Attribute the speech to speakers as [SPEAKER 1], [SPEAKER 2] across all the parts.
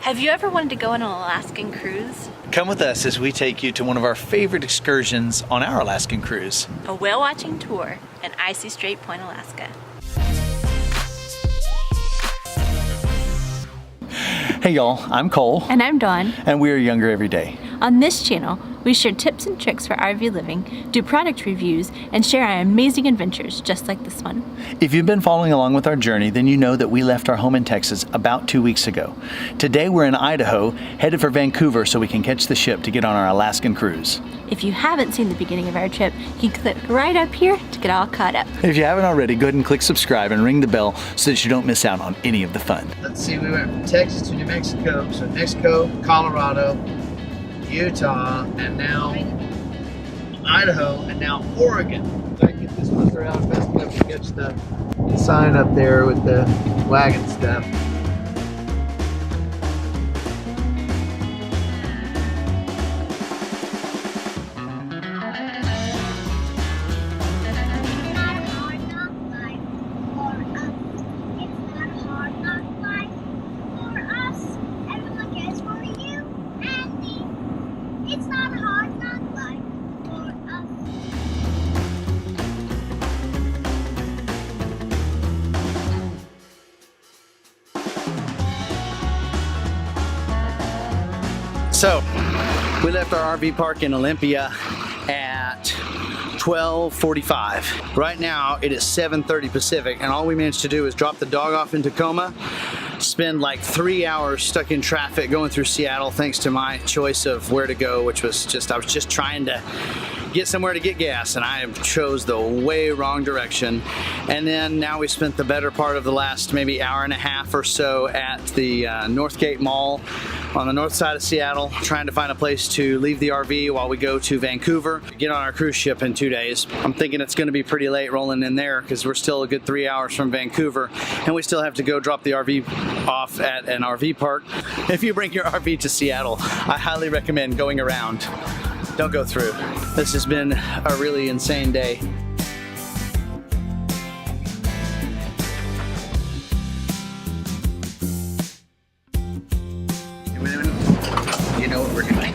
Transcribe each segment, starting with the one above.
[SPEAKER 1] Have you ever wanted to go on an Alaskan cruise?
[SPEAKER 2] Come with us as we take you to one of our favorite excursions on our Alaskan cruise.
[SPEAKER 1] A whale watching tour in Icy Strait Point, Alaska.
[SPEAKER 2] Hey y'all, I'm Cole.
[SPEAKER 1] And I'm Dawn.
[SPEAKER 2] And we are younger every day.
[SPEAKER 1] On this channel, we share tips and tricks for RV living, do product reviews, and share our amazing adventures just like this one.
[SPEAKER 2] If you've been following along with our journey, then you know that we left our home in Texas about 2 weeks ago. Today we're in Idaho, headed for Vancouver so we can catch the ship to get on our Alaskan cruise.
[SPEAKER 1] If you haven't seen the beginning of our trip, you can click right up here to get all caught up.
[SPEAKER 2] If you haven't already, go ahead and click subscribe and ring the bell so that you don't miss out on any of the fun.
[SPEAKER 3] Let's see, we went from Texas to New Mexico, so Mexico, Colorado, Utah, and now Idaho, and now Oregon. So I can get this one around fast enough to catch the sign up there with the wagon stuff.
[SPEAKER 2] So, we left our RV park in Olympia at 12:45. Right now, it is 7:30 Pacific, and all we managed to do is drop the dog off in Tacoma, spend like 3 hours stuck in traffic going through Seattle thanks to my choice of where to go, which was I was just trying to get somewhere to get gas, and I chose the way wrong direction. And then now we spent the better part of the last maybe hour and a half or so at the Northgate Mall on the north side of Seattle, trying to find a place to leave the RV while we go to Vancouver, get on our cruise ship in 2 days. I'm thinking it's going to be pretty late rolling in there because we're still a good 3 hours from Vancouver, and we still have to go drop the RV off at an RV park. If you bring your RV to Seattle, I highly recommend going around. Don't go through. This has been a really insane day. You know what we're doing.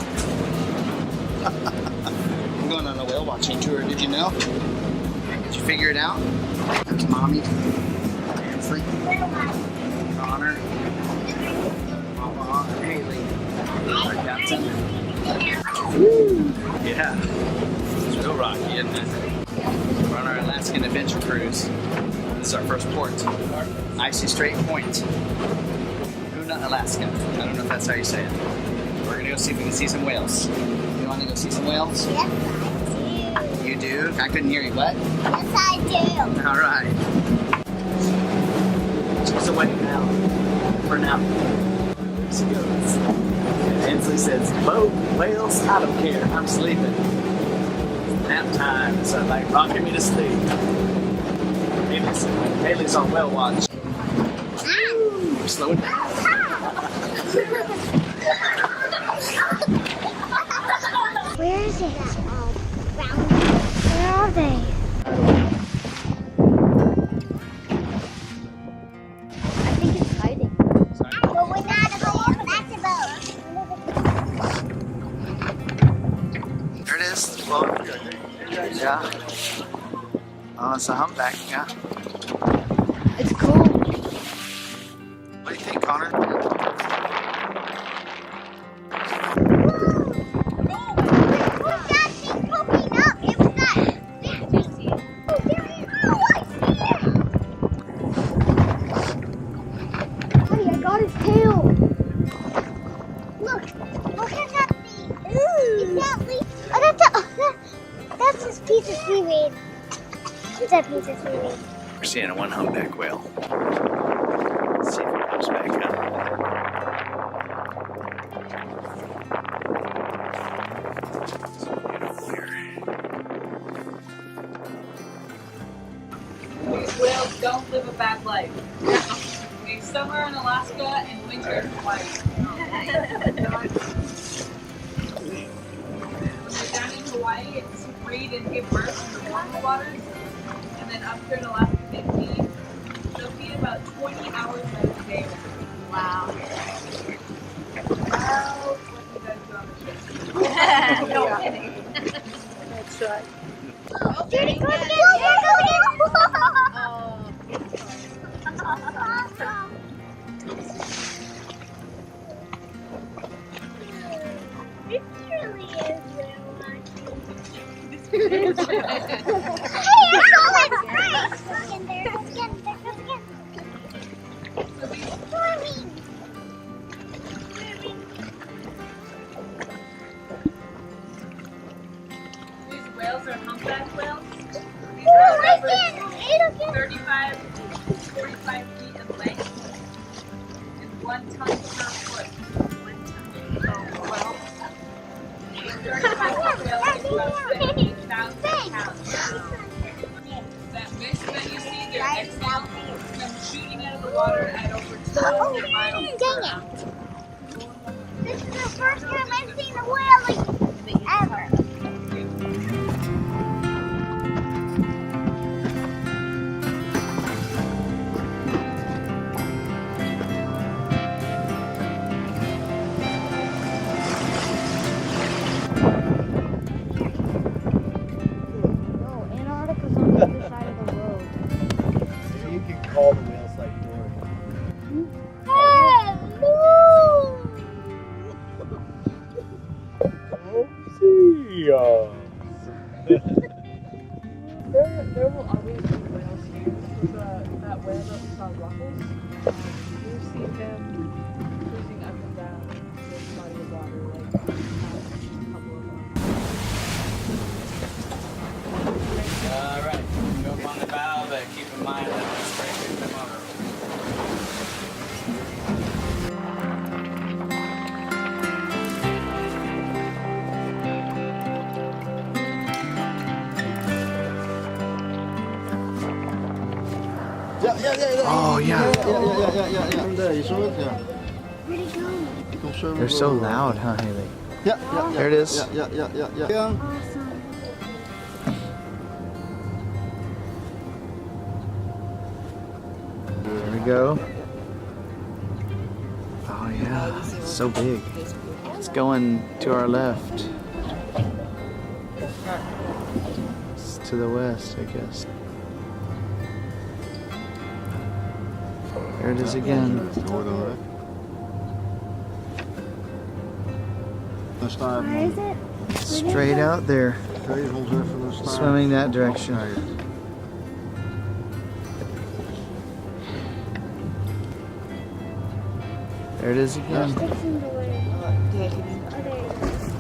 [SPEAKER 2] I'm going on a whale watching tour, did you know? Did you figure it out? There's Mommy, Ansley, Connor, Mama, and Haley, our captain. Woo! Yeah, it's real rocky, isn't it? We're on our Alaskan adventure cruise. This is our first port, Icy Strait Point, Hoonah, Alaska. I don't know if that's how you say it. We're gonna go see if we can see some whales. You want to go see some whales?
[SPEAKER 4] Yes, I do.
[SPEAKER 2] You do? I couldn't hear you. What?
[SPEAKER 4] Yes, I do.
[SPEAKER 2] All right. She's away now. For now. There she goes. Ansley says, "Boat, whales, I don't care. I'm sleeping. Nap time." So like rocking me to sleep. Haley's on whale watch. Ooh, slow it down.
[SPEAKER 4] Where is it at? Where are they? I think it's hiding. But we're not a boat. That's a boat.
[SPEAKER 2] There it is. The boat. Yeah. Oh, it's a humpback. Yeah.
[SPEAKER 4] It's cool.
[SPEAKER 2] What do you think, Connor?
[SPEAKER 4] That's his piece of seaweed. What's that piece of seaweed?
[SPEAKER 2] We're seeing one humpback whale. Let's see if it comes back up. It's beautiful here.
[SPEAKER 5] These whales don't live a bad life. Summer in Alaska and winter in Hawaii. When you're down in Hawaii, it's to breed and give birth in the warm waters. And then up here in Alaska, they feed about 20 hours out of the day.
[SPEAKER 1] Wow.
[SPEAKER 4] Judy, go again. This really is real life. Hey, I saw that fish. Look in there. Look again. There goes again. Swimming.
[SPEAKER 5] These whales are humpback whales. These
[SPEAKER 4] Oh,
[SPEAKER 5] whales
[SPEAKER 4] I
[SPEAKER 5] are
[SPEAKER 4] can't. It'll get
[SPEAKER 5] 35 to 45 feet in length and 1 ton per foot. 1 ton. Oh, well. 35 whales is about 78,000 pounds. That fish that you see, their exhale comes shooting out of the water at over 200 miles per
[SPEAKER 4] Dang
[SPEAKER 5] hour.
[SPEAKER 4] it. This is the first time I've seen a whale ever.
[SPEAKER 6] No, Antarctica's on the other side of the road.
[SPEAKER 3] You can call the whales like Dory.
[SPEAKER 5] There will always be whales here. That whale that we saw, Ruffles, we've seen them cruising up and down this body of water, like a couple of them.
[SPEAKER 2] Alright, go up on the bow, but keep in mind that the spray could come over. Oh, yeah. They're so loud, huh, Haley? There it is. There we go. Oh, yeah. It's so big. It's going to our left. It's to the west, I guess. There it is again.
[SPEAKER 4] Where is it?
[SPEAKER 2] Straight out there. Swimming that direction. There it is again.
[SPEAKER 4] Sticks in the way. Oh, there it is.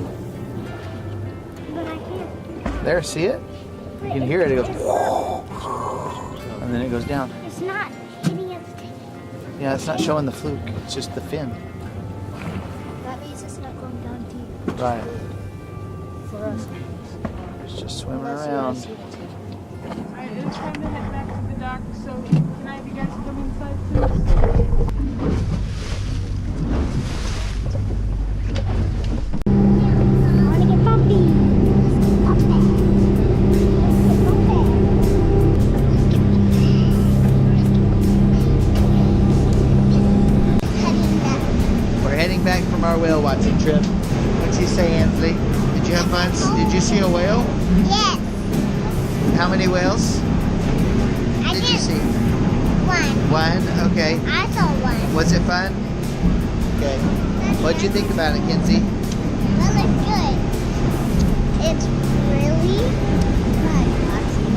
[SPEAKER 4] But I can't.
[SPEAKER 2] There, see it? You can hear it. It goes, and then it goes down.
[SPEAKER 4] It's not hitting its tail.
[SPEAKER 2] Yeah, it's not showing the fluke. It's just the fin.
[SPEAKER 4] That means it's not going down deep.
[SPEAKER 2] Right.
[SPEAKER 6] For us.
[SPEAKER 2] It's just swimming
[SPEAKER 6] That's
[SPEAKER 2] around.
[SPEAKER 6] what I see the tail.
[SPEAKER 5] Alright, it's time to head back to the dock, so can I have you guys come inside, please?
[SPEAKER 4] I want to get bumpy.
[SPEAKER 2] We're heading back from our whale watching trip. What'd you say, Ansley? Did you have fun? Did you see a whale?
[SPEAKER 4] Yes.
[SPEAKER 2] How many whales
[SPEAKER 4] I
[SPEAKER 2] did you
[SPEAKER 4] did
[SPEAKER 2] see?
[SPEAKER 4] one.
[SPEAKER 2] One? Okay.
[SPEAKER 4] I saw one.
[SPEAKER 2] Was it fun? Okay. What'd you think about it, Kinsey?
[SPEAKER 4] That looks good. It's really fun watching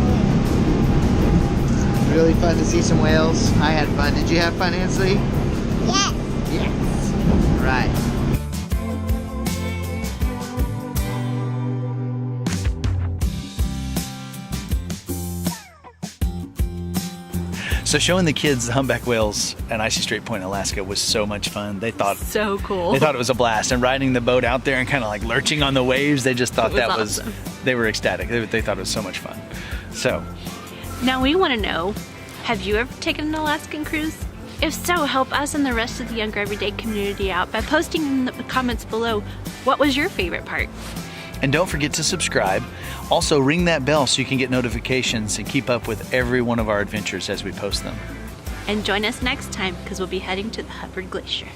[SPEAKER 4] it.
[SPEAKER 2] Really fun to see some whales. I had fun. Did you have fun, Ansley?
[SPEAKER 4] Yes.
[SPEAKER 2] Yes. Right. So showing the kids the humpback whales at Icy Strait Point, Alaska was so much fun. They thought
[SPEAKER 1] So cool.
[SPEAKER 2] They thought it was a blast, and riding the boat out there and kind of like lurching on the waves, they just thought
[SPEAKER 1] It was
[SPEAKER 2] that was,
[SPEAKER 1] awesome.
[SPEAKER 2] they were ecstatic. They thought it was so much fun. So,
[SPEAKER 1] Now we want to know, have you ever taken an Alaskan cruise? If so, help us and the rest of the Younger Everyday community out by posting in the comments below what was your favorite part.
[SPEAKER 2] and don't forget to subscribe. Also, ring that bell so you can get notifications and keep up with every one of our adventures as we post them.
[SPEAKER 1] And join us next time because we'll be heading to the Hubbard Glacier.